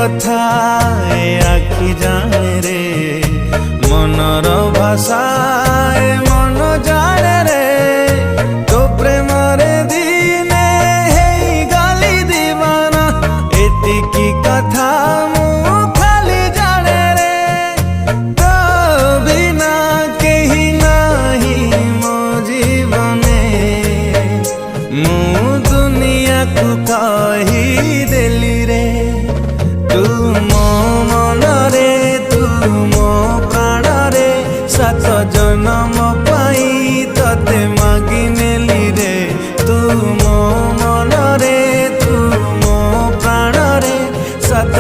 कथा ए आखि जाने रे मनर भाषा ए मन जाने रे तो प्रेम रे दिने हेई गली दीवाना एतिकी कथा मु खाली जाने रे तो बिना केही नाही मो जीवने मु दुनिया को कही देली रे तू मो मन रे तू मो प्राण रे सात जन्म पाई तते मागी नेली रे तू मो मन रे तू मो प्राण रे सात